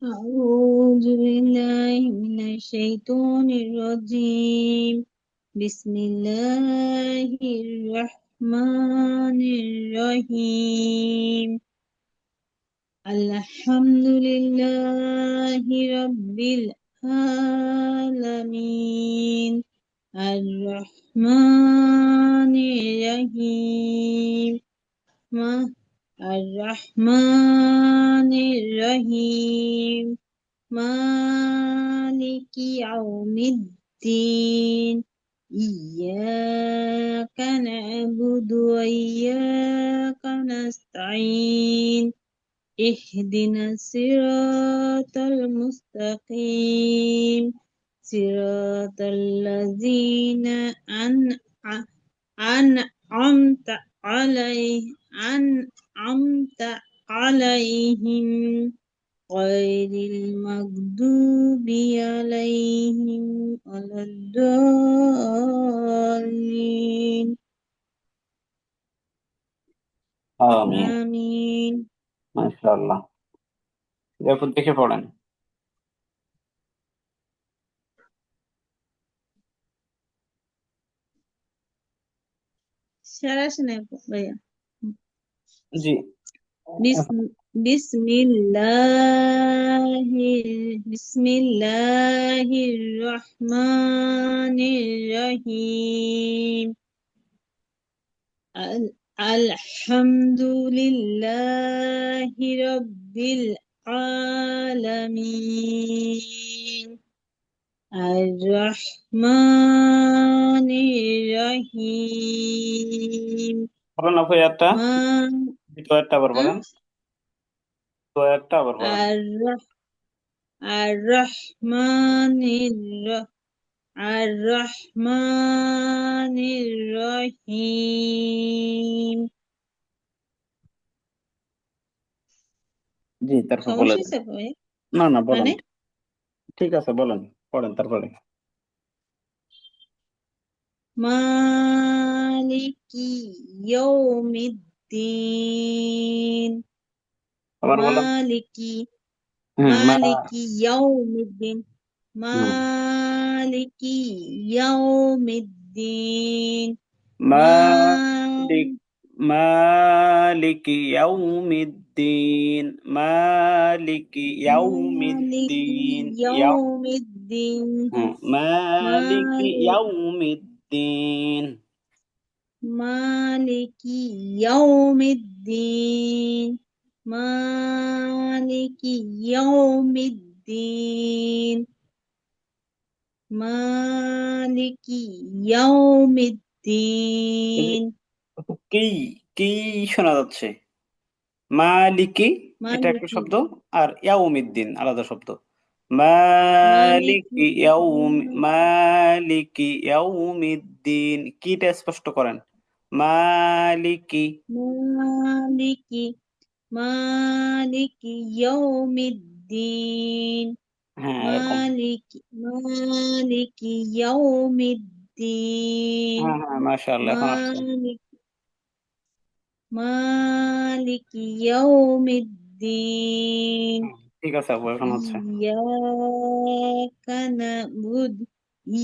أعوذ بالله من الشيطان الرجيم. بسم الله الرحمن الرحيم. الحمد لله رب العالمين الرحمن الرحيم الرحمن الرحيم مالك يوم الدين إياك نعبد وإياك نستعين اهدنا الصراط المستقيم صراط الذين أنعمت عليهم غير المغضوب عليهم ولا الضالين আমিন। آمين মাশাআল্লাহ। এরপর দেখে পড়েন। সরাসরি ভাইয়া জি। বিসমিল্লাহির রহমানির রহিম আলহামদুলিল্লাহি রাব্বিল আলামিন আর-রহমানির রহিম বলেন আপু একটা, দ্বিতীয় একটা আবার বলেন, তো একটা আবার বলেন। আর-রহমানির রহিম। জি, তারপর বলে সমস্যা দেন। হয়েছে ভাই? না না, বলেন, মানে ঠিক আছে, বলেন, পড়েন তারপরে। মালিকি ইয়াউমিদ্দিন আবার বলেন। মালিকি হুম, মালিকি ইয়াউমিদ্দিন হুম। মালিকি ইয়াউমিদ্দিন মালিক মালিকি ইয়াউমিদ্দিন মালিকি মালিকি ইয়াউমিদ্দিন ইয়াউমিদ্দিন মালিকি মালিক ইয়াউমিদ্দিন। মালিকি ইয়াউমিদ্দিন মালিকি ইয়াউমিদ্দিন মালিকি এই যে ইয়াউমিদ্দিন কি কি শোনা যাচ্ছে? মালিকি এটা একটা মালিকি শব্দ, আর ইয়াউমিদ্দিন আলাদা শব্দ। মালিকি মালিকি ইয়াউমিদ্দিন, কিটা স্পষ্ট করেন। মালিকি। মালিকি মালিকি ইয়াউমিদ্দিন হ্যাঁ, এরকম। মালিকি ইয়াউমিদ্দিন হ্যাঁ হ্যাঁ, মাশাআল্লাহ, এখন আসছে। মালিক মালিকি ইয়াউমিদ্দিন ঠিক আছে আপু, এখন হচ্ছে। ইয়াকা নাবুদু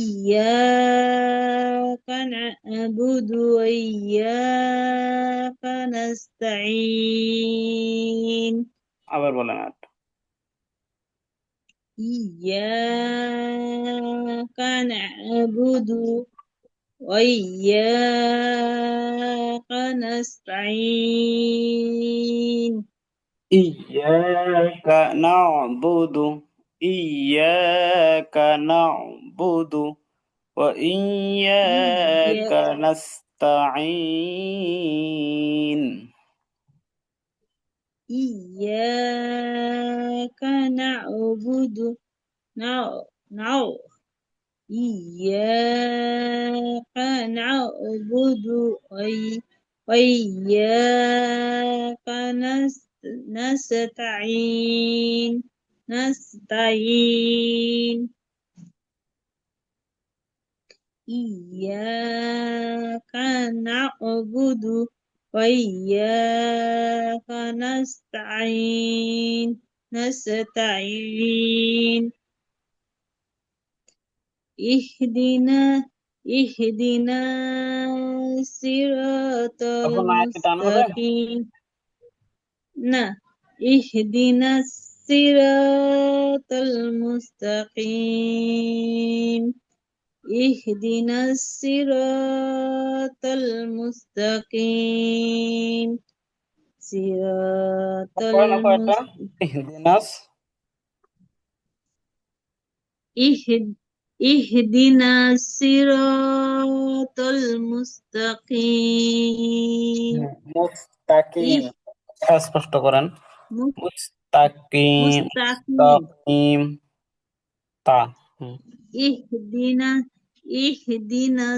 ইয়াকা নাবুদু ওয়া ইয়াকা নাস্তাঈন আবার বলেন আর। ইয়াকা নাবুদু ওয়া ইয়াকা নাস্তাঈন ইয়াকা না'বুদু ইয়াকা না'বুদু ওয়া ইয়াকা নাস্তাঈন। إياك نعبد نع نع إياك نعبد وإياك نستعين إياك نعبد وإياك نستعين نستعين اهدنا الصراط তখন আয়াতে টান হবে। المستقيم না اهدنا الصراط المستقيم اهدنا الصراط المستقيم صراط পড়েন আপু এটা ইহদিনাস اهدنا الصراط المستقيم মুস্তাকিম, স্পষ্ট করেন। مس- মুস্তাকিম, مستقيم মুস্তাকিম, তা। হুম, اهدنا اهدنا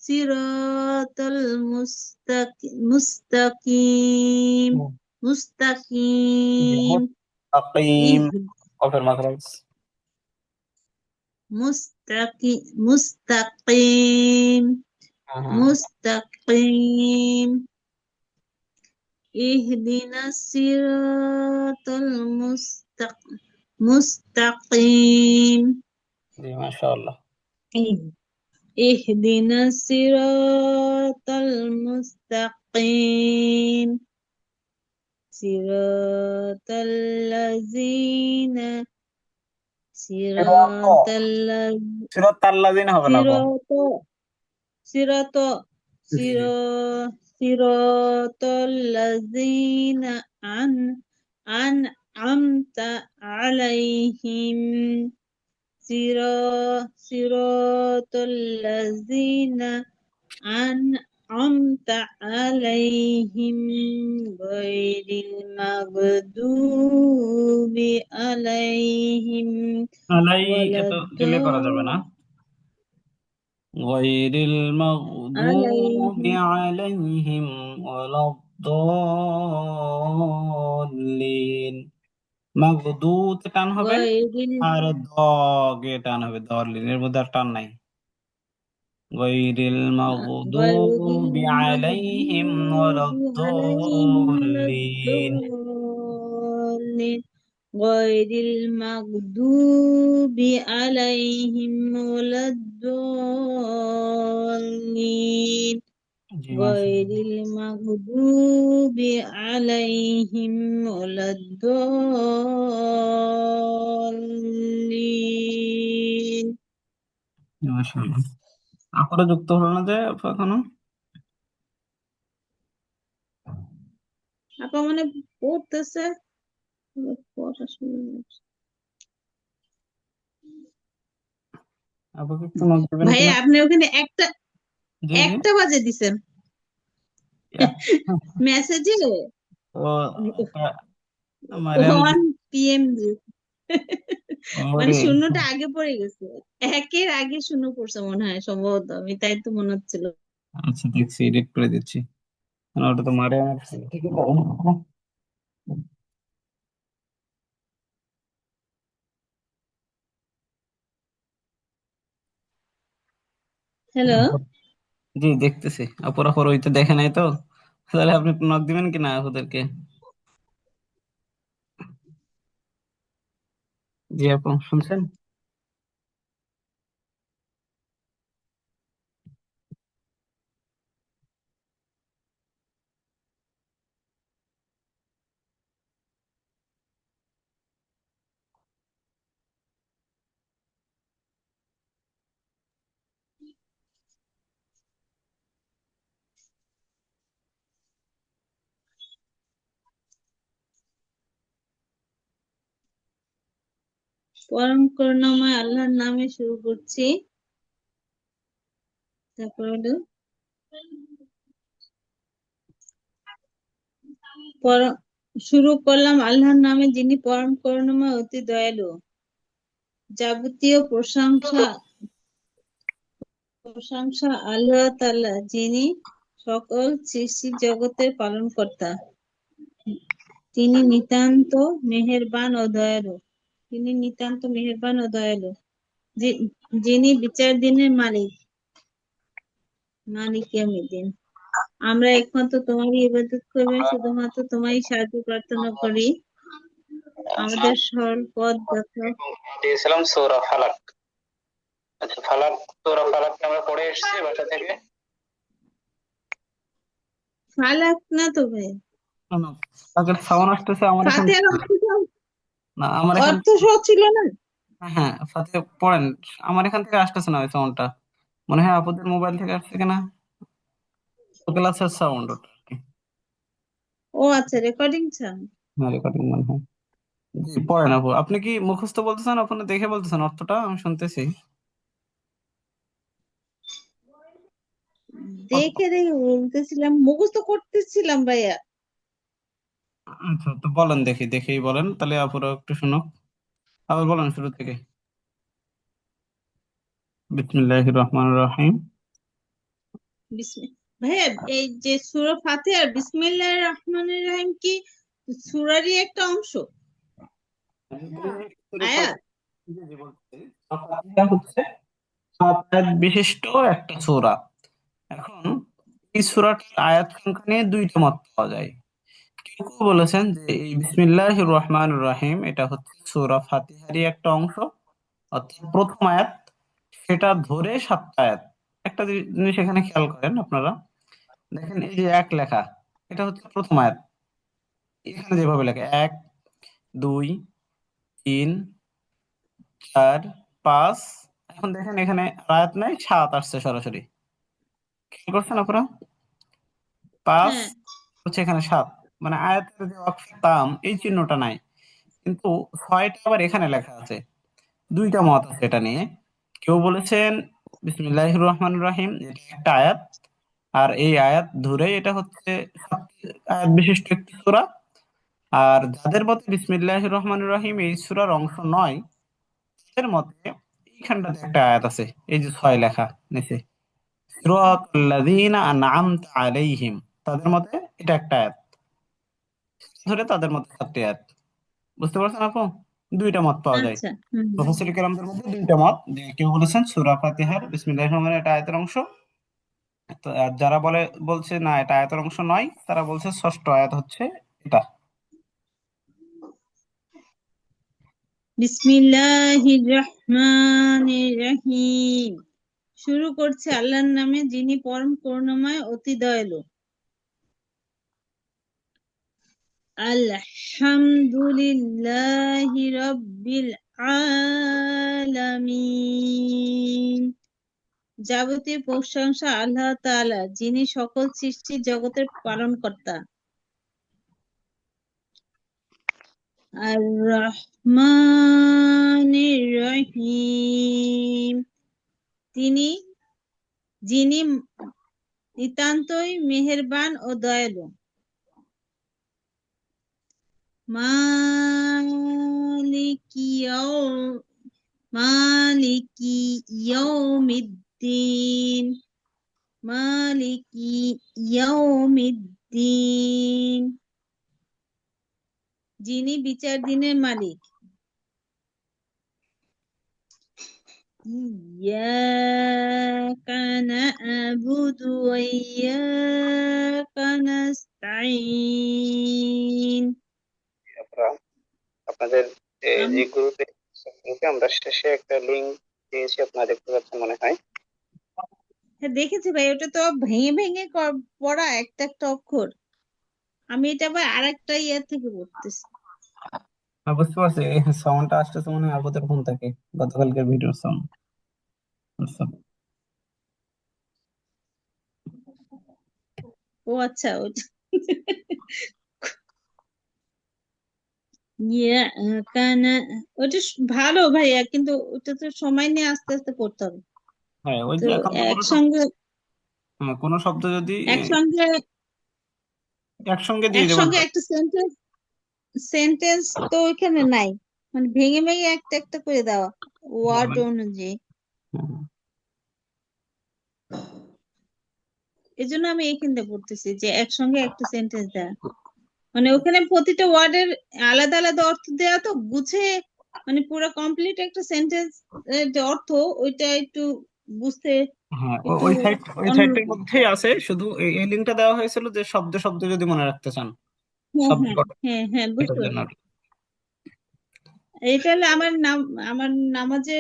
صراط المستقيم হুম, জি, مستقيم মুস্তাকিম, কফের মাখরাজ। مستقيم হ্যাঁ, مستقيم اهدنا الصراط المستقيم জি, মাশাআল্লাহ। اهدنا الصراط المستقيم صراط الذين সিরাত, صراط الذين সিরাত আল্লাযিনা হবে না গো। صراط صراط জি, صراط الذين أنعمت عليهم صراط الذين أنعمت عليهم غير المغضوب عليهم আলাই ولا এত ডিলে করা যাবে না। গায়রিল মাগদুবি عليهم আলাইহিম ওয়ালাদ-দাল্লিন। মাগদুতে টান হবে, غير আর গে টান হবে, দলিনের মধ্যে আর টান নাই। গায়রিল غير মাগদুবি আলাইহিম المغضوب عليهم ولا ওয়ালাদ-দাল্লিন। الضالين غير المغضوب عليهم ولا الضالين জি, غير মাশাআল্লাহ। المغضوب عليهم ولا الضالين জি, মাশাআল্লাহ। আকরা যুক্ত হলো না যে এখনো। আপা মানে পড়তেছে পড়া শুরু হয়েছে। আপুকে একটু নক দিবেন ভাইয়া কিনা। আপনি ওখানে একটা জি, জি। একটা বাজে দিছেন মেসেজে ও, তা- মারিয়াম জি, 1 PM মানে ওরে, শূন্যটা আগে পড়ে গেছে একের আগে শূন্য পড়ছে মনে হয় সম্ভবত আমি তাই তো মনে হচ্ছিল। আচ্ছা দেখছি, এডিট করে দিচ্ছি। না, ওটা তো মারিয়ামের ঠিক আছে। হ্যালো জি, দেখতেছি। আপুরা পর ওইটা দেখে নাই তো, তাহলে আপনি একটু নক দিবেন কিনা ওদেরকে। জি আপু, শুনছেন? পরম করুণাময় আল্লাহর নামে শুরু করছি তারপর হলো পরম শুরু করলাম আল্লাহর নামে যিনি পরম করুণাময় অতি দয়ালু যাবতীয় প্রশংসা আল্লাহ তাআলা যিনি সকল সৃষ্টি জগতের পালনকর্তা তিনি নিতান্ত মেহেরবান ও দয়ালু তিনি নিতান্ত মেহেরবান ও দয়ালু যিনি বিচার দিনের মালিক ইয়াউমিদ্দিন আমরা একমাত্র তোমারই ইবাদত করবে, আমরা শুধুমাত্র তোমারই সাহায্য প্রার্থনা করি। আমাদের সরল পথ দেখাও। দিয়েছিলাম সূরা ফালাক। আচ্ছা, সূরা ফালাক আমরা পড়ে এসেছি বাসা থেকে। ফালাক না তো ভাই, না, না, ফালাকের সাউন্ড আসতেছে আমার এখান ফাতিহার থেকে। না, আমার এখান অর্থ সহ ছিল না। হ্যাঁ, ফাতিহা পড়েন। আমার এখান থেকে আসতেছে না ওই সাউন্ডটা। মনে হয় আপুদের মোবাইল থেকে আসছে কিনা, ক্লাসের সাউন্ড ওটা আর কি। ও আচ্ছা, রেকর্ডিং সাউন্ড। হ্যাঁ, রেকর্ডিং মনে হয়। জি, পড়েন আপু। আপনি কি মুখস্থ বলতেছেন, আপনি দেখে বলতেছেন অর্থটা? আমি শুনতেছি। দেখে দেখে বলতেছিলাম, মুখস্থ করতেছিলাম ভাইয়া। আচ্ছা, তো বলেন, দেখি দেখেই বলেন তাহলে, আপুরা একটু শুনুক। আবার বলেন শুরু থেকে। বিসমিল্লাহির রহমানির রহিম। ভাইয়া, এই যে সূরা ফাতিহার বিসমিল্লাহির রহমানির রহিম কি সূরারই একটা অংশ, আয়াত? জি, জি, বলতেছি। ফাতিহা হচ্ছে 7 আয়াত বিশিষ্ট একটা সূরা। এখন এই সূরাটার আয়াত সংখ্যা নিয়ে দুইটা মত পাওয়া যায়। কেউ কেউ বলেছেন যে এই বিসমিল্লাহির রহমানির রহিম এটা হচ্ছে সূরা ফাতিহারই একটা অংশ, অর্থাৎ প্রথম আয়াত, সেটা ধরে 7 আয়াত। একটা জিনিস এখানে খেয়াল করেন আপনারা, দেখেন এই যে এক লেখা, এটা হচ্ছে প্রথম আয়াত। এখানে যেভাবে লেখা 1, 2, 3, 4, 5, এখন দেখেন এখানে আয়াত নাই, 7 আসছে সরাসরি। খেয়াল করছেন আপনারা? 5 হ্যাঁ, হচ্ছে এখানে 7, মানে আয়াতের যে ওয়াকফে তাম এই চিহ্নটা নাই। কিন্তু 6টা আবার এখানে লেখা আছে। দুইটা মত আছে এটা নিয়ে। কেউ বলেছেন বিসমিল্লাহির রহমানির রহিম এটা একটা আয়াত, আর এই আয়াত ধরে এটা হচ্ছে 7 আয়াত বিশিষ্ট একটি সূরা। আর যাদের মতে বিসমিল্লাহির রহমানির রহিম এই সূরার অংশ নয়, তাদের মতে এইখানটাতে একটা আয়াত আছে, এই যে 6 লেখা নিচে, সিরাতাল্লাযীনা আন'আমতা আলাইহিম, তাদের মতে এটা একটা আয়াত ধরে, তাদের মতে 7টি আয়াত। বুঝতে পারছেন আপু? দুইটা মত পাওয়া যায়। আচ্ছা, হুম। মুফাসসির কেরামদের মধ্যে দুইটা মত, যে কেউ বলেছেন সূরা ফাতিহার বিসমিল্লাহির রহমানির এটা আয়াতের অংশ, তো আর যারা বলছে না এটা আয়াতের অংশ নয়, তারা বলছে ষষ্ঠ আয়াত হচ্ছে এটা। বিসমিল্লাহির রহমানির রহিম। শুরু করছে আল্লাহর নামে, যিনি পরম করুণাময় অতি দয়ালু। আলহামদুলিল্লাহি রাব্বিল আলামিন। যাবতীয় প্রশংসা আল্লাহ তাআলা, যিনি সকল সৃষ্টি জগতের পালনকর্তা। আর রহমানির রহিম, যিনি নিতান্তই মেহেরবান ও দয়ালু। মালিকি ইয়াউ- মালিকি ইয়াউমিদ্দিন। মালিকি ইয়াউমিদ্দিন, যিনি বিচার দিনের মালিক। ইয়াকা না'বুদু ওয়া ইয়াকা নাস্তাঈন। আপনারা আপনাদের আম- যে গ্রুপে আমরা শেষে একটা লিংক দিয়েছি, আপনারা দেখতে পাচ্ছেন মনে হয়। হ্যাঁ, দেখেছি ভাই, ওটা তো ভেঙে ভেঙে পড়া একটা একটা অক্ষর। আমি এটা আবার আরেকটা ইয়ার থেকে পড়তেছি। বুঝতে পারছি, সাউন্ডটা আসতেছে মনে হয় আপুদের ফোন থেকে, গতকালকের ভিডিওর সাউন্ড। আচ্ছা। ও আচ্ছা, ওটা ইয়া কানা, ওটা ভালো ভাইয়া, কিন্তু ওটা তো সময় নিয়ে আস্তে আস্তে করতে হবে। হ্যাঁ, ওই তো যে এখন তো একসঙ্গে কোনো শব্দ যদি একসঙ্গে একসঙ্গে দিয়ে দেবেন। একসঙ্গে একটা সেন্টেন্স সেন্টেন্স তো ওইখানে নাই, মানে ভেঙে ভেঙে একটা একটা করে দেওয়া হ্যাঁ, ওয়ার্ড মানে অনুযায়ী। হ্যাঁ, এই জন্য আমি এইখানটা পড়তেছি যে একসঙ্গে একটা সেন্টেন্স দেওয়া, মানে ওখানে প্রতিটা ওয়ার্ডের আলাদা আলাদা অর্থ দেওয়া, তো গুছিয়ে মানে পুরো কমপ্লিট একটা সেন্টেন্স যে অর্থ, ওইটা একটু বুঝতে হ্যাঁ, একটু ওই সাইডটার অন্যরকম। মধ্যেই আছে, শুধু এই লিঙ্কটা দেওয়া হয়েছিল যে শব্দ শব্দ যদি মনে রাখতে চান, হ্যাঁ শব্দ হ্যাঁ কটা হ্যাঁ হ্যাঁ, বুঝতে এটার জন্য পারছি। আর কি। এটা হলো আমার নামাজে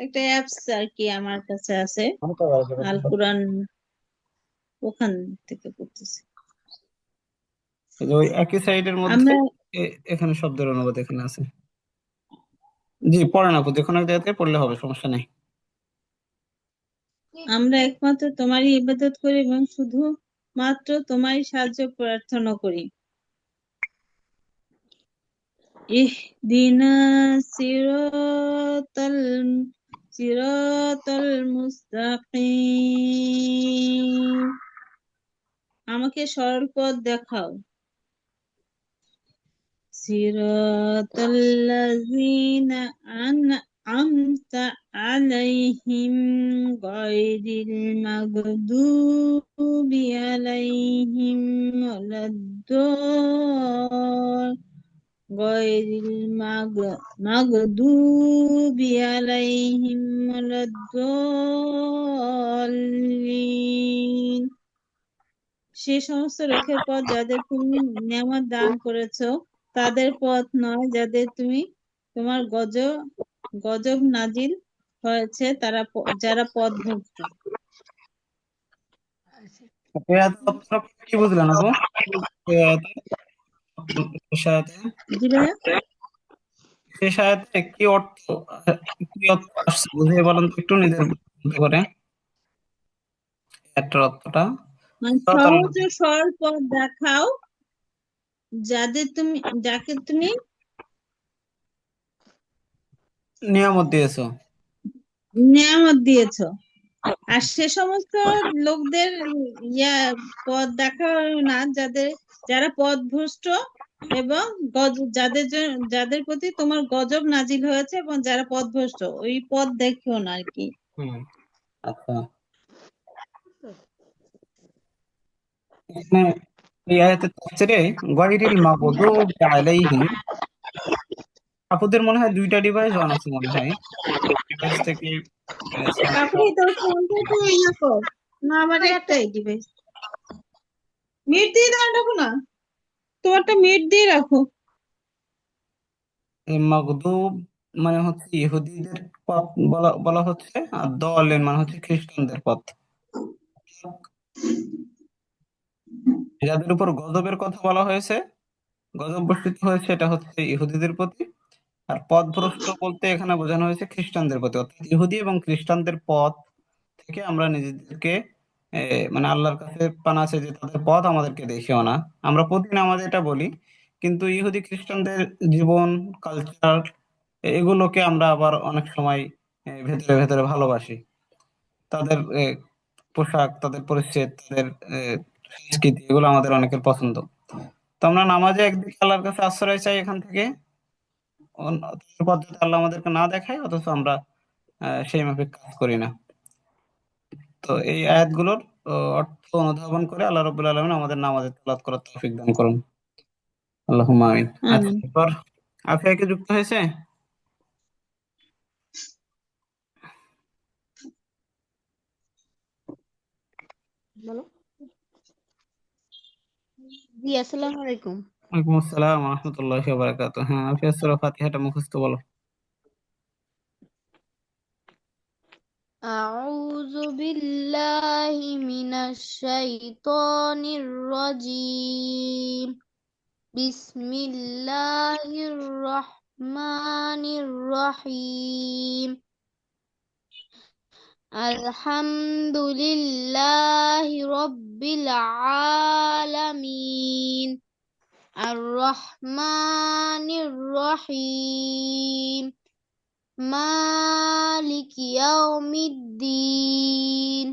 একটা অ্যাপস আর কি আমার কাছে আছে, আল কোরআন, ওখান থেকে করতেছি। এই যে ওই একই সাইডের মধ্যে আমরা এখানে শব্দের অনুবাদ এখানে আছে। জি, পড়েন আপু, যে কোনো এক জায়গাতে পড়লে হবে, সমস্যা নেই। আমরা একমাত্র তোমারই ইবাদত করি এবং শুধু মাত্র তোমারই সাহায্য প্রার্থনা করি। ইহদিনা সিরাতাল সিরাতাল মুস্তাকিম, আমাকে সরল পথ দেখাও। সিরাতাল্লাযীনা আন'আমতা আলাইহিম গায়রিল মাগদুবি আলাইহিম ওয়ালাদ-দাল গায়রিল মাগদুবি আলাইহিম ওয়ালাদ-দাল্লিন, সে সমস্ত লোকের পথ যাদের তুমি নেয়ামত দান করেছো, তাদের পথ নয় যাদের তোমার গজব নাজিল হয়েছে, যারা পথভ্রষ্ট। এই আয়াতের অর্থটা কি বুঝলেন আপু? এই আয়াতে, শেষ আয়াতে, জি ভাইয়া। শেষ আয়াতে কি অর্থ আসছে বুঝিয়ে বলেন তো একটু নিজের মতো করে এটার অর্থটা। মানে সিরাতাল সহজ ও সরল পথ দেখাও যাকে তুমি নিয়ামত দিয়েছো। নেয়ামত দিয়েছো। আর সে সমস্ত লোকদের ইয়া পথ দেখাও না যারা পথভ্রষ্ট এবং যাদের প্রতি তোমার গজব নাজিল হয়েছে এবং যারা পথভ্রষ্ট, ওই পথ দেখিও না আর কি। হুম, আচ্ছা। এখানে এই আয়াতের তাফসীরে গায়রিল মাগদুবি আলাইহিম, আপুদের মনে হয় দুইটা ডিভাইস অন আছে মনে হয়, ডিভাইস থেকে আপনি সাউন্ডটা। তো ফোনটা তো ইয়া কর না, আমার একটাই ডিভাইস। মিট দিয়ে দাও, রাখো না, তোমারটা মিট দিয়ে রাখো। এই মাগদুব মানে হচ্ছে ইহুদিদের পথ বলা বলা হচ্ছে, আর দলের মানে হচ্ছে খ্রিস্টানদের পথ। যাদের উপর গজবের কথা বলা হয়েছে, গজব বর্ষিত হয়েছে, এটা হচ্ছে ইহুদিদের প্রতি। আর পথভ্রষ্ট বলতে এখানে বোঝানো হয়েছে খ্রিস্টানদের প্রতি, অর্থাৎ ইহুদি এবং খ্রিস্টানদের পথ থেকে আমরা নিজেদেরকে মানে আল্লাহর কাছে পানা আছে যে তাদের পথ আমাদেরকে দেখিও না। আমরা প্রতিদিন আমাদের এটা বলি, কিন্তু ইহুদি খ্রিস্টানদের জীবন, কালচার, এগুলোকে আমরা আবার অনেক সময় ভেতরে ভেতরে ভালোবাসি। তাদের পোশাক, তাদের পরিচ্ছদ, তাদের সংস্কৃতি, এগুলো আমাদের অনেকের পছন্দ। তো আমরা নামাজে একদিকে আল্লাহর কাছে আশ্রয় চাই এখান থেকে, তাদের পথ যাতে আল্লাহ আমাদেরকে না দেখায়, অথচ আমরা সেই মাফিক কাজ করি না। তো এই আয়াতগুলোর অর্থ অনুধাবন করে আল্লাহ রাব্বুল আলামিন আমাদের নামাজে তেলাওয়াত করার তৌফিক দান করুন। আল্লাহুম্মা আমিন। আচ্ছা, আমিন। এরপর আফিয়া কি যুক্ত হয়েছে? বলো। জি, আসসালামু আলাইকুম। ওয়ালাইকুম আসসালাম ওয়া রাহমাতুল্লাহি ওয়া বারাকাতুহু। হ্যাঁ, আফিয়া সূরা ফাতিহাটা মুখস্থ বলো। আউযু বিল্লাহি মিনাশ শাইতানির রাজিম। বিসমিল্লাহির রহমানির রহিম। আলহামদুলিল্লাহি রাব্বিল আলামিন। আর রহমানির রহিম। مالك يوم الدين.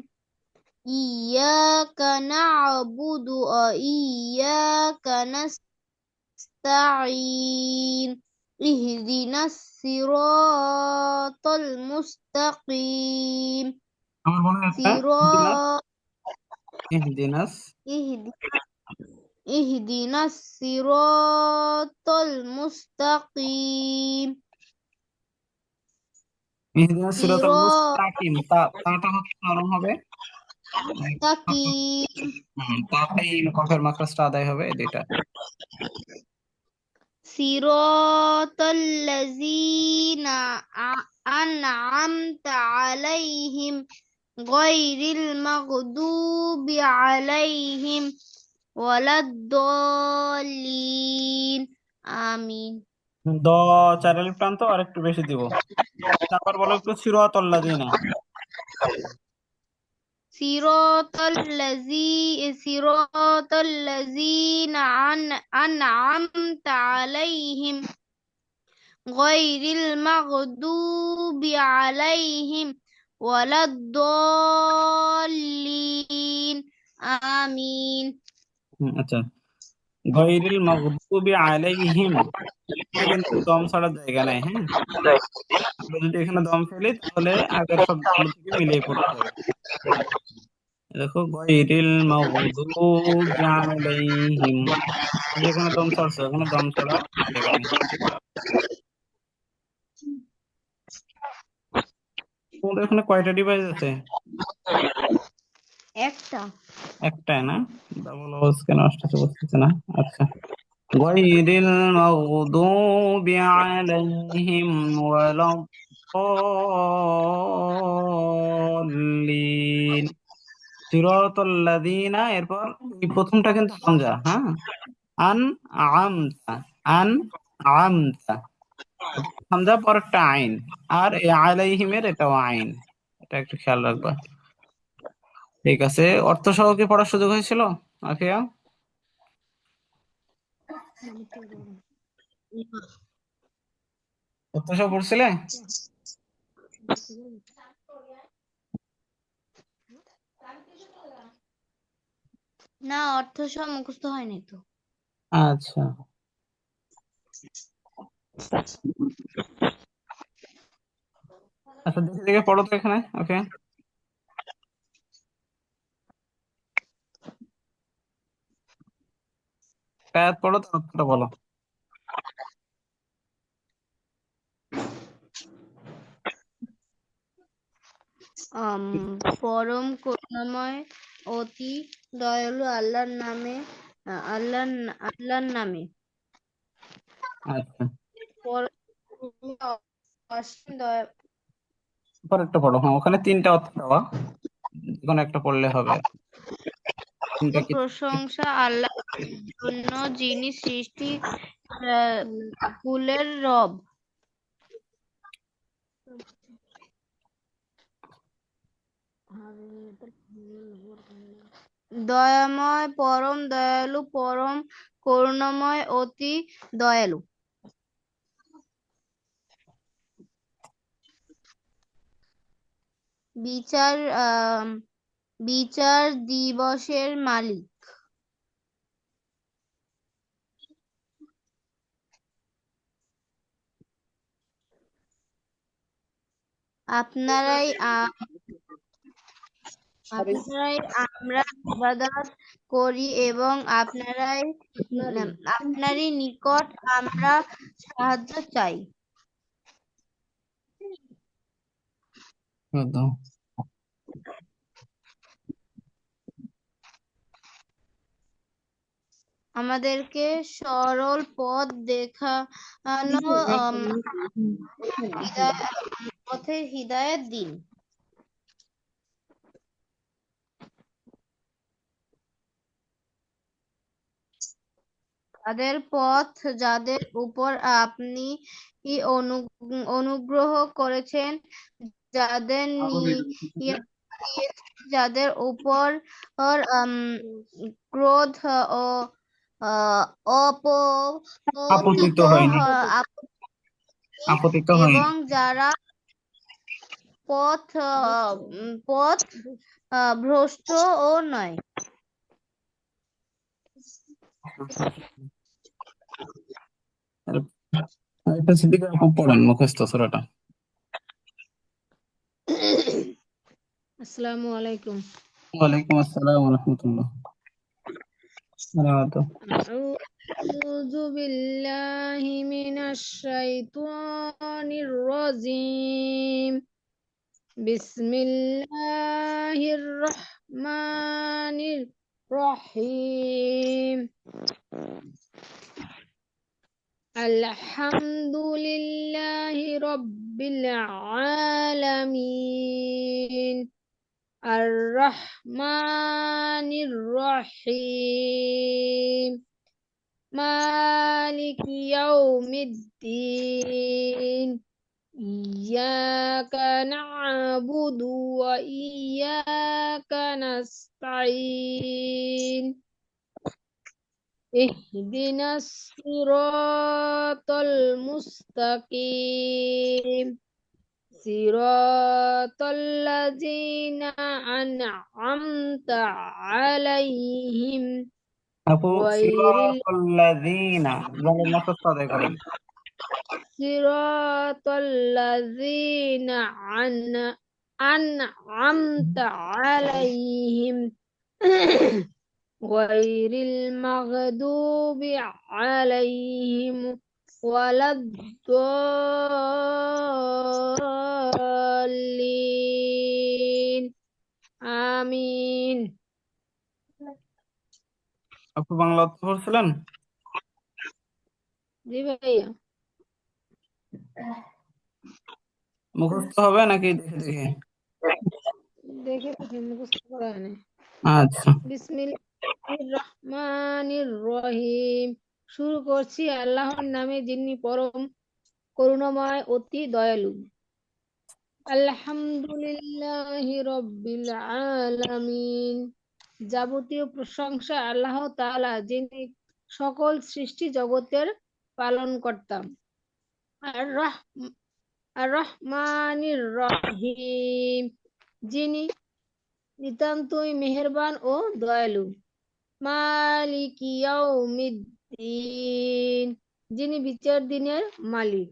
إياك نعبد وإياك نستعين. اهدنا الصراط المستقيم. আমার মনে হয় একটা صراط ইহদিনাস اهدنا الصراط المستقيم. ইহদিনাস সিরাতাল সিরো মুস্তাকিম, তাটা হচ্ছে নরম হবে। তাকিম তাকিম, কফের মাখরাজটা আদায় হবে, এই দুইটা। সিরাতাল্লাযীনা আন'আমতা আলাইহিম গায়রিল মাগদুবি আলাইহিম ওয়ালাদ-দাল্লিন। আমিন। দ চার আলিফ টান তো আর একটু বেশি দিব। তারপর বলো একটু সিরাতাল্লাযীনা। সিরাতাল্লাযীনা আন'আমতা আলাইহিম গায়রিল মাগদুবি আলাইহিম ওয়ালাদ-দাল্লিন। আমিন। আচ্ছা, গায়রিল মাগদুবি আলাইহিম, এখানে কিন্তু দম ছাড়ার জায়গা নাই। হ্যাঁ, আমরা যদি এখানে দম ফেলি তাহলে আগের শব্দগুলো থেকে মিলিয়ে পড়তে হবে। দেখো, গায়রিল মাগদুবি আলাইহিম, যেখানে দম ছাড়ছো ওখানে দম ছাড়ার জায়গা নেই। তোমাদের এখানে কয়টা ডিভাইস আছে? একটাই না? ডাবল আওয়াজ কেন আসতেছে বুঝতেছে না। আচ্ছা, গায়রিল মাগদুবি আলাইহিম ওয়ালাদ-দাল্লিন। সিরাতাল্লাযীনা, এরপর এই প্রথমটা কিন্তু হামজা। হ্যাঁ, আন আমতা, আন আমতা, হামজা পরেরটা আইন, আর এই আলাইহিমের এটাও আইন, এটা একটু খেয়াল রাখবা। ঠিক আছে, অর্থ সহ কি পড়ার সুযোগ হয়েছিল আফিয়া? অর্থ সহ পড়ছিলে? না, অর্থ সহ মুখস্থ হয়নি তো। আচ্ছা, আচ্ছা, দেখে দেখে পড়ো তো এখানে। ওকে, আয়াত পড়ো, তার অর্থটা বলো। পরম করুণাময় অতি দয়ালু আল্লাহর নামে। আল্লাহর নামে। আচ্ছা, পরম অসীম দয়া। পরেরটা পড়ো। হ্যাঁ, ওখানে তিনটা অর্থ দেওয়া, যেকোনো একটা পড়লে হবে। তিনটা কি? প্রশংসা আল্লাহর জন্য, যিনি সৃষ্টি কুলের রব। দয়াময়, পরম দয়ালু, পরম করুণাময়, অতি দয়ালু। বিচার দিবসের মালিক। আপনারাই আমরা ইবাদত করি এবং আপনারই নিকট আমরা সাহায্য চাই। দাও। আমাদেরকে সরল পথ দেখানো, পথের হিদায়াত দিন। তাদের পথ যাদের উপর আপনি অনুগ্রহ করেছেন, যাদের উপর ক্রোধ ও আপতিত হয়নি, আপতিত হয়নি। এবং যারা পথ ভ্রষ্ট ও নয়। এটা সিদ্দিক আপু পড়েন মুখস্থ সূরাটা। আসসালামু আলাইকুম। ওয়ালাইকুম আসসালাম ওয়া রাহমাতুল্লাহ। أعوذ بالله من الشيطان الرجيم بسم الله الرحمن الرحيم الحمد لله رب العالمين الرحمن الرحيم مالك يوم الدين إياك نعبد وإياك نستعين اهدنا الصراط المستقيم صراط الذين أنعمت عليهم আপু غير সিরাতাল্লাযীনা জালের মতো আদায় করেন। صراط الذين أنعمت عليهم غير المغضوب عليهم ولا الضالين آمين আপু বাংলা অর্থ পড়ছিলেন? জি ভাইয়া মুখস্থ হবে নাকি দেখে দেখে? দেখে দেখে মুখস্থ করা নেই আচ্ছা, বিসমিল্লাহির রহমানির রহিম শুরু করছি আল্লাহর নামে যিনি পরম করুণাময় অতি দয়ালু আলহামদুলিল্লাহি রাব্বিল আলামিন যাবতীয় প্রশংসা আল্লাহ তাআলা যিনি সকল সৃষ্টি জগতের পালনকর্তা আর রহমানির রহিম যিনি নিতান্তই মেহেরবান ও দয়ালু মালিকি ইয়াউমিদ্দিন যিনি বিচার দিনের মালিক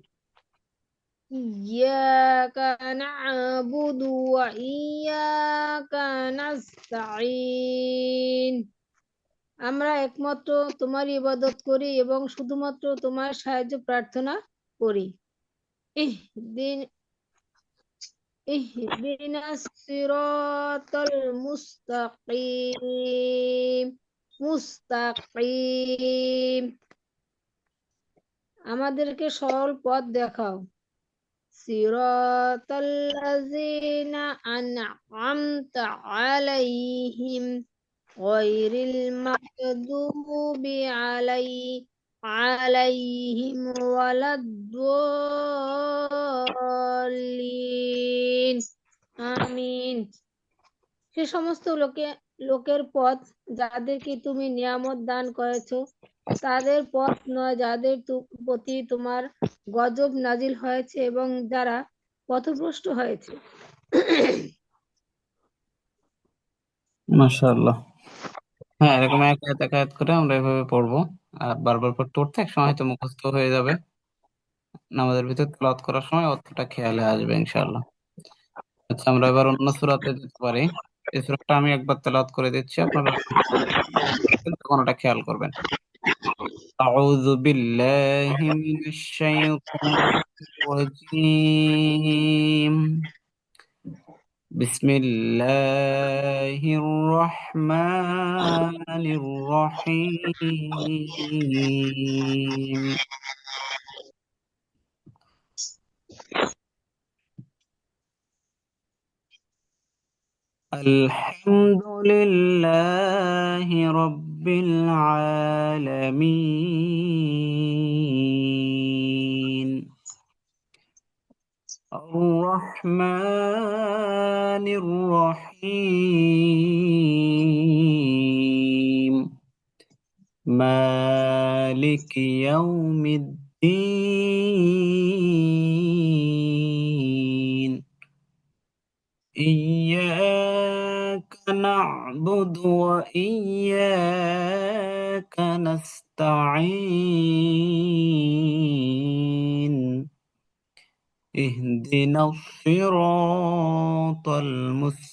ইয়াকা না'বুদু ওয়া ইয়াকা নাস্তাঈন আমরা একমাত্র তোমার ইবাদত করি এবং শুধুমাত্র তোমার সাহায্য প্রার্থনা করি ইহদিন ইহদিনাস সিরাতাল মুস্তাকিম আমাদেরকে সরল পথ দেখাও সিরাতাল্লাযীনা আন'আমতা আলাইহিম গায়রিল মাগদুবি আলাইহিম ওয়ালাদ-দাল্লিন আমিন সে সমস্ত লোকের পথ যাদেরকে তুমি নিয়ামত দান করেছো তাদের পথ নয় যাদের প্রতি তোমার গজব নাজিল হয়েছে এবং যারা পথভ্রষ্ট হয়েছে মাশাআল্লাহ। হ্যাঁ, এরকম এক আয়াত এক আয়াত করে আমরা এভাবে পড়বো। আর বারবার পড়তে পড়তে এক সময় হয়তো মুখস্থ হয়ে যাবে। নামাজের ভিতর তেলাওয়াত করার সময় অতটা খেয়ালে আসবে ইনশাআল্লাহ। আচ্ছা, আমরা এবার অন্য সূরাতে যেতে পারি। এই সূরাটা আমি একবার তেলাওয়াত করে দিচ্ছি, আপনারা তখন ওটা খেয়াল করবেন। আউযু বিল্লাহি মিনাশ শাইতানির রাজীম। বিসমিল্লাহির রহমানির রহিম। الحمد لله رب العالمين الرحمن الرحيم مالك يوم الدين إياك نعبد وإياك نستعين اهدنا الصراط المستقيم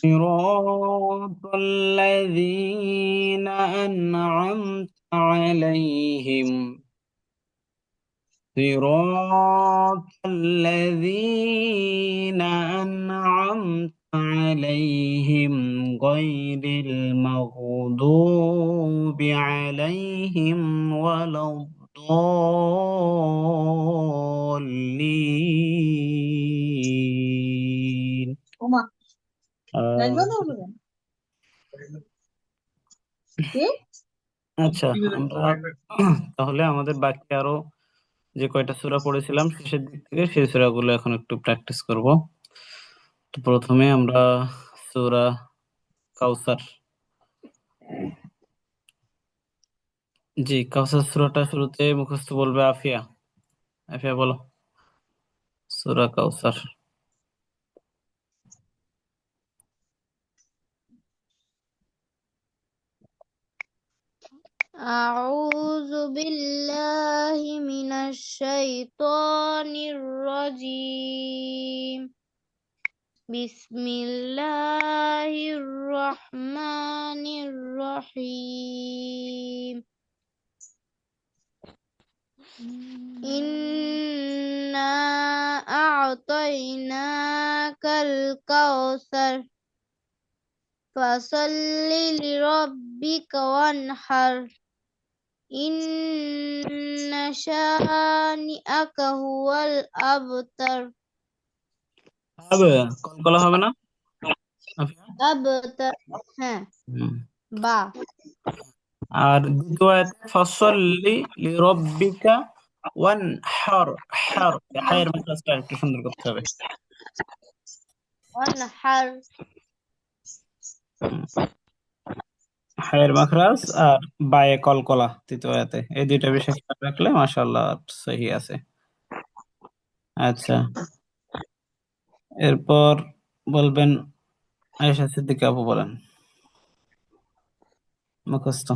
صراط الذين أنعمت عليهم صراط الذين أنعمت عليهم غير المغضوب عليهم ولا الضالين ওমা লাইট আহ, বন্ধ করবে কেন? কি? আচ্ছা আমরা তাহলে আমাদের বাকি আরো যে কয়টা সূরা পড়েছিলাম শেষের দিক থেকে সেই সূরাগুলো এখন একটু প্র্যাকটিস করব। তো প্রথমে আমরা সূরা কাউসার, জি কাউসার সূরাটা শুরুতে মুখস্থ বলবে আফিয়া। আফিয়া বলো সূরা কাউসার। أعوذ بالله من الشيطان الرجيم بسم الله الرحمن الرحيم إنا أعطيناك الكوثر فصل لربك وانحر إن شانئك هو الأبتر হবে কলকলা হবে না আফিয়া? أبتر হ্যাঁ হুম। বা আর দ্বিতীয় আয়াতে ফাসাল্লি লিরাব্বিকা ওয়ানহার, হার হায়ের মাত্রাটা একটু সুন্দর করতে হবে। وانحر হুম। হায়ের মাখরাজ আর বায়ে কলকলা তৃতীয় আয়াতে, এই দুইটা বিষয় খেয়াল রাখলে মাশাআল্লাহ সহি আছে। আচ্ছা এরপর বলবেন আয়েশা সিদ্দিকা আপু, বলেন মুখস্থ।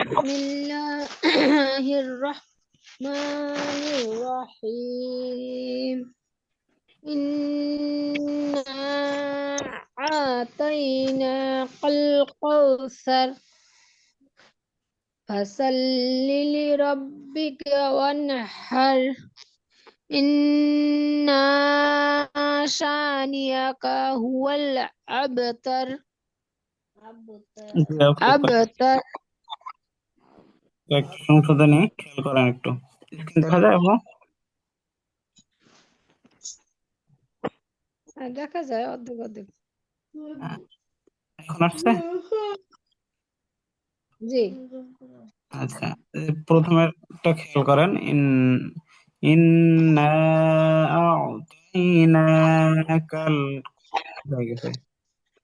بسم الله الرحمن الرحيم إنا أعطيناك الكوثر فصل لربك وانحر إن شانئك هو الأبتر জি আপু, أبتر একটু সংশোধনী খেয়াল করেন একটু। স্ক্রিন দেখা যায় আপু? দেখা যায় অর্ধেক অর্ধেক। এখন আসছে? জি আচ্ছা প্রথমেরটা খেয়াল করেন, ইন্না আ'তাইনাকাল, হয়ে গেছে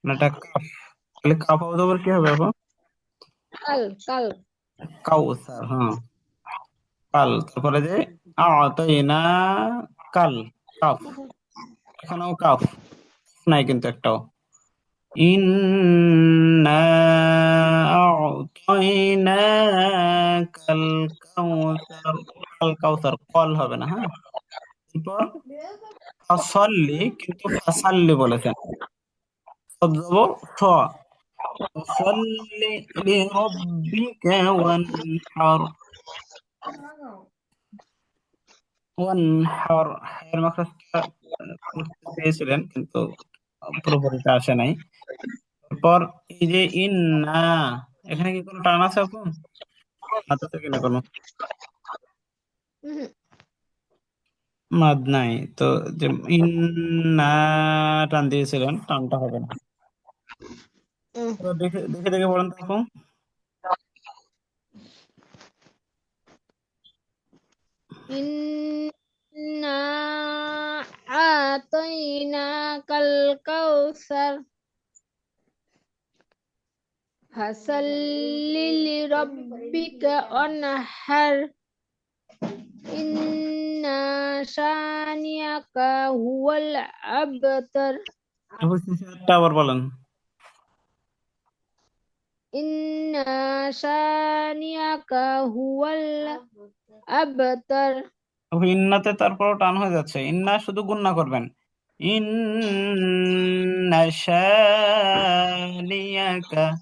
না এটা কাফ, তাহলে কাফ হবে আবার কি হবে আপু? কাল কাল কাউসার, হ্যাঁ কাল, তারপরে যে আ'তাইনা কাল, কাফ, এখানেও কাফ নাই কিন্তু একটাও। ইন্না আ'তাইনাকাল কাউসার, কাল কাউসার কল হবে না, হ্যাঁ। এরপর ফাসাল্লি, কিন্তু ফাসাল্লি বলেছেন, সদ জবর স, ফাসাল্লি লিরাব্বিকা ওয়ানহার, ওয়ানহার এর মাখরাজটা করতে পেরেছিলেন কিন্তু পুরোপুরিটা আসে নাই। এরপর এই যে ইন্না, এখানে কি কোনো টান আছে আপু? হাত আছে কিনা কোনো? উহুম, মাদ নাই তো, যে ইন্না টান দিয়েছিলেন, টানটা হবে না। উহ। তো দেখে দেখে দেখে বলেন তো আপু। إنا أعطيناك الكوثر فصل لربك وانحر إن شانئك هو الأبتر আপু শেষেরটা আবার বলেন। إن شانئك هو الأبتر আপু ইন্নাতে তারপরও টান হয়ে যাচ্ছে, ইন্না শুধু গুণনা করবেন, ইন্না শানিয়াকা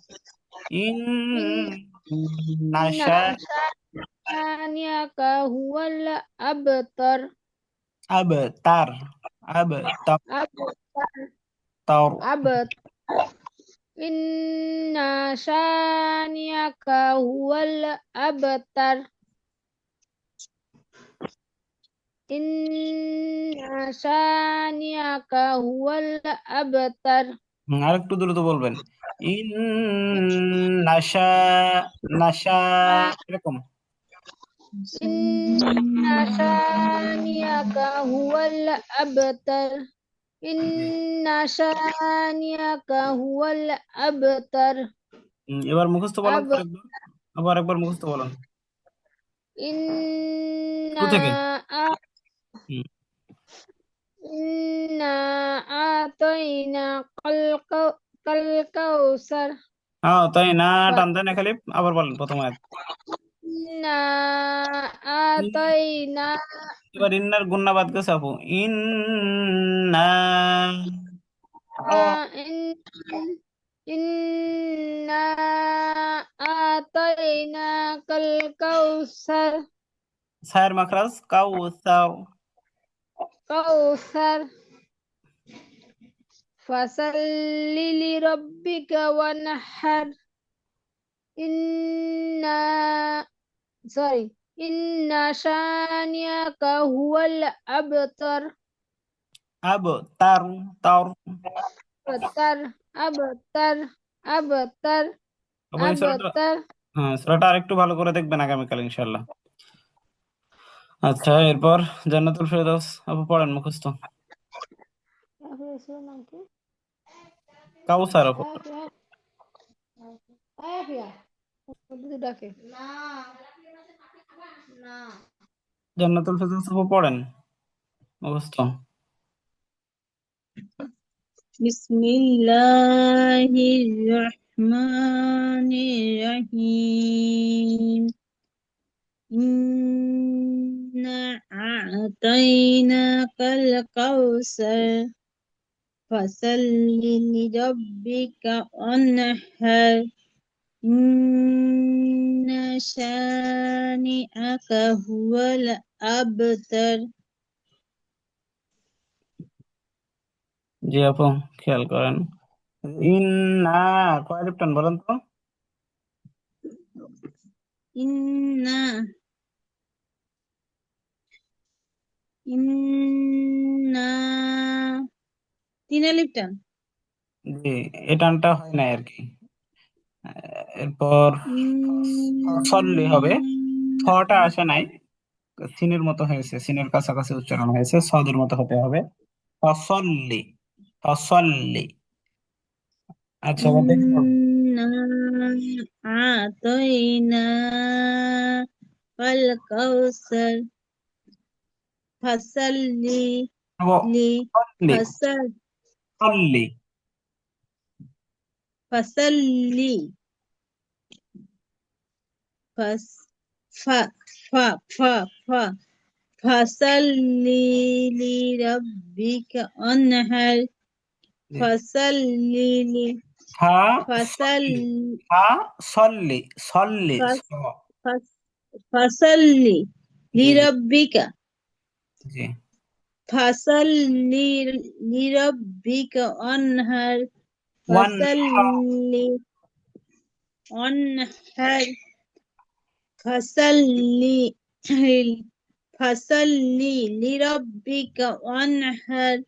ইন্না শানিয়াকা হুয়াল আবতার। আবতার আবতার আবতার ইন্না শানিয়াকা হুয়াল আবতার। ইন্না শানিয়াকা হুয়াল আবতার। আরেকটু দ্রুত বলবেন। নাশা নাশা এরকম। ইন্না শানিয়াকা হুয়াল আবতার। ইন্না শানিয়াকা হুয়াল আবতার। এবার মুখস্থ বলেন তো আব একবার, আবার একবার মুখস্থ বলেন ইন্না শুরু থেকে। আ- হুম, ইন্না আতাইনা কাল কাউসার। তাই না, টান দেন খালি, আবার বলেন প্রথম আয়াত। ইন্না ইন- আতাইনা এবার ইন্নার গুন্না বাদ গেছে আপু। ইন্না ইন- ইন্না আতাইনা কাল কাউসার। সায়ের মাখরাজ কাউসার। কাউসার ফাসাল্লি লিরাব্বিকা ওয়ানহার। ইন্না সরি ইন্না শানিয়াকা হুয়াল আবতার। আব তার তার আবতার আবতার আবতার আপু এই সূরাটা, আবতার। সূরাটা আরেকটু ভালো করে দেখবেন আগামীকাল ইনশাল্লাহ। আচ্ছা, এরপর জান্নাতুল ফেরদৌস আপু পড়েন মুখস্থ। নাম কি? কাউসার আপু। ডাকে জান্নাতুল ফেরদৌস আপু পড়েন মুখস্থ। বিসমিল্লাহির রহমানির রহিম। ইন্না আ'তাইনাকাল কাউসার ফাসাল্লি লিরাব্বিকা ওয়ানহার। ইন্না শানিআকা হুয়াল আবতার। জি আপু, খেয়াল করেন। ইন্না কয় আলিফ টান বলেন তো? ইন্না ইন্না 3 আলিফ টান। জি, এই টানটা হয় না আর কি। এরপর ফসল্লি হবে, ফটা আসে নাই, সিনের মতো হয়েছে, সিনের কাছাকাছি উচ্চারণ হয়েছে, সদের মতো হতে হবে। ফসল্লি ফসল্লি। আচ্ছা, এবার দেখুন। ইন্না আ'তাইনা কাল কাউসার ফাসাল্লি লি ফসল্লি ফাসাল ফসল্লি ফাসাল্লি ফাস ফা ফা ফা ফা ফাসাল্লি লিরাব্বিকা ওয়ানহার। জি। ফাসাল্লি ফা ফাসাল ফা সল্লি সল্লি ফাস- ফাসাল্লি জি জি লিরাব্বিকা জি। ফাসাল্লি লিরাব্বিকা ওয়ানহার। ওয়ান ফাসাল্লি ওয়ানহার ফাসাল্লি ফাসাল্লি লিরাব্বিকা ওয়ানহার।